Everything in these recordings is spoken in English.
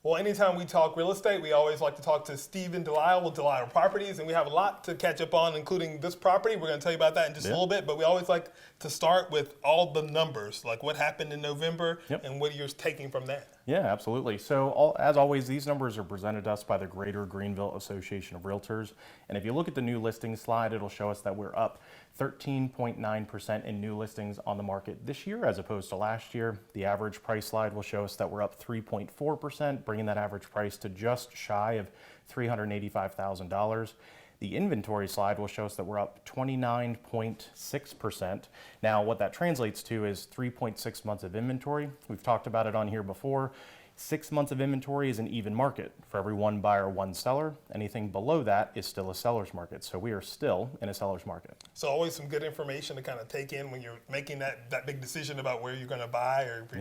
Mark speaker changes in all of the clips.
Speaker 1: Well, anytime we talk real estate, we always like to talk to Stephen Delisle with Delisle Properties, and we have a lot to catch up on, including this property. We're going to tell you about that in just a little bit, but we always like to start with all the numbers, like what happened in November and what you're taking from that.
Speaker 2: Yeah, absolutely. So as always, these numbers are presented to us by the Greater Greenville Association of Realtors. And if you look at the new listings slide, it'll show us that we're up 13.9% in new listings on the market this year as opposed to last year. The average price slide will show us that we're up 3.4%, bringing that average price to just shy of $385,000. The inventory slide will show us that we're up 29.6%. Now, what that translates to is 3.6 months of inventory. We've talked about it on here before. 6 months of inventory is an even market. For every one buyer, one seller. Anything below that is still a seller's market. So we are still in a seller's market.
Speaker 1: So always some good information to kind of take in when you're making that big decision about where you're going to buy or if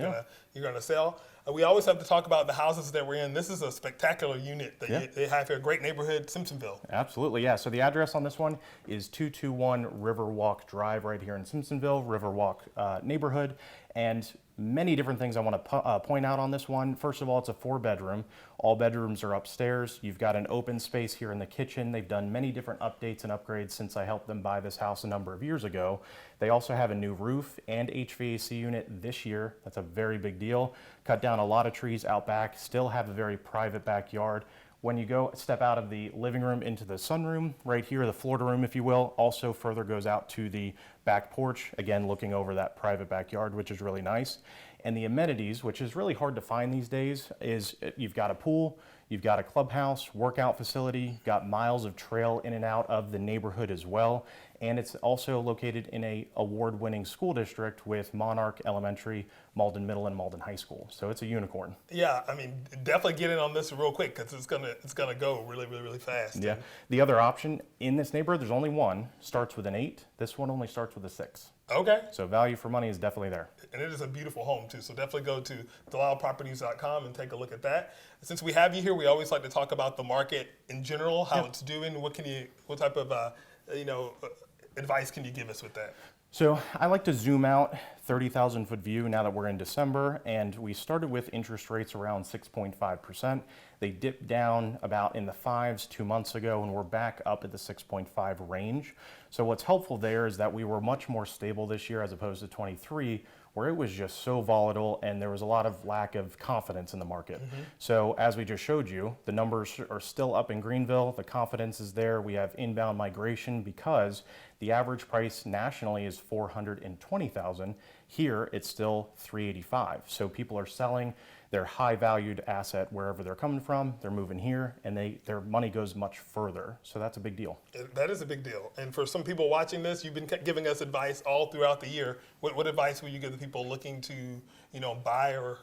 Speaker 1: you're going to sell. We always have to talk about the houses that we're in. This is a spectacular unit that they have here. Great neighborhood, Simpsonville.
Speaker 2: Absolutely, yeah. So the address on this one is 221 Riverwalk Drive right here in Simpsonville, Riverwalk neighborhood. And many different things I want to point out on this one. First of all, it's a 4-bedroom. All bedrooms are upstairs. You've got an open space here in the kitchen. They've done many different updates and upgrades since I helped them buy this house a number of years ago. They also have a new roof and HVAC unit this year. That's a very big deal. Cut down a lot of trees out back, still have a very private backyard. When you go step out of the living room into the sunroom, right here, the Florida room, if you will, also further goes out to the back porch, again, looking over that private backyard, which is really nice. And the amenities, which is really hard to find these days, is you've got a pool, you've got a clubhouse, workout facility, you've got miles of trail in and out of the neighborhood as well. And it's also located in a award-winning school district with Monarch Elementary, Malden Middle, and Malden High School. So it's a unicorn.
Speaker 1: Yeah, I mean, definitely get in on this real quick because it's gonna go really, really, really fast.
Speaker 2: Yeah. The other option in this neighborhood, there's only one, starts with an 8. This one only starts with a 6.
Speaker 1: Okay.
Speaker 2: So value for money is definitely there.
Speaker 1: And it is a beautiful home too. So definitely go to DelisleProperties.com and take a look at that. Since we have you here, we always like to talk about the market in general, how it's doing. What type of advice can you give us with that?
Speaker 2: So I like to zoom out 30,000 foot view now that we're in December, and we started with interest rates around 6.5%. They dipped down about in the 5s 2 months ago, and we're back up at the 6.5 range. So what's helpful there is that we were much more stable this year as opposed to 23, where it was just so volatile and there was a lot of lack of confidence in the market. So as we just showed you, the numbers are still up in Greenville. The confidence is there. We have inbound migration because the average price nationally is $420,000. Here, it's still $385,000. So people are selling their high valued asset wherever they're coming from. They're moving here and their money goes much further. So that's a big deal.
Speaker 1: That is a big deal. And for some people watching this, you've been giving us advice all throughout the year. What advice would you give the people looking to, buy or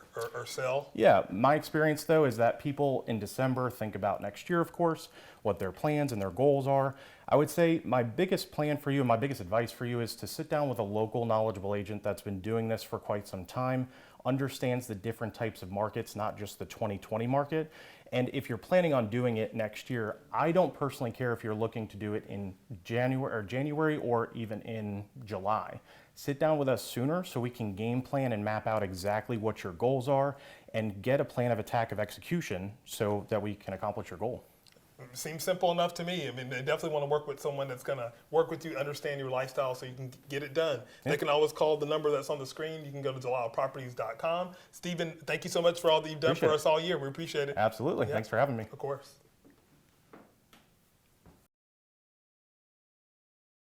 Speaker 1: sell?
Speaker 2: Yeah, my experience though is that people in December think about next year, of course, what their plans and their goals are. I would say my biggest plan for you and my biggest advice for you is to sit down with a local knowledgeable agent that's been doing this for quite some time, understands the different types of markets, not just the 2020 market. And if you're planning on doing it next year, I don't personally care if you're looking to do it in January or even in July. Sit down with us sooner so we can game plan and map out exactly what your goals are and get a plan of attack of execution so that we can accomplish your goal.
Speaker 1: Seems simple enough to me. I mean, they definitely want to work with someone that's going to work with you, understand your lifestyle so you can get it done. They can always call the number that's on the screen. You can go to DelisleProperties.com. Stephen, thank you so much for all that you've done for us all year. We appreciate it.
Speaker 2: Absolutely. Thanks for having me.
Speaker 1: Of course.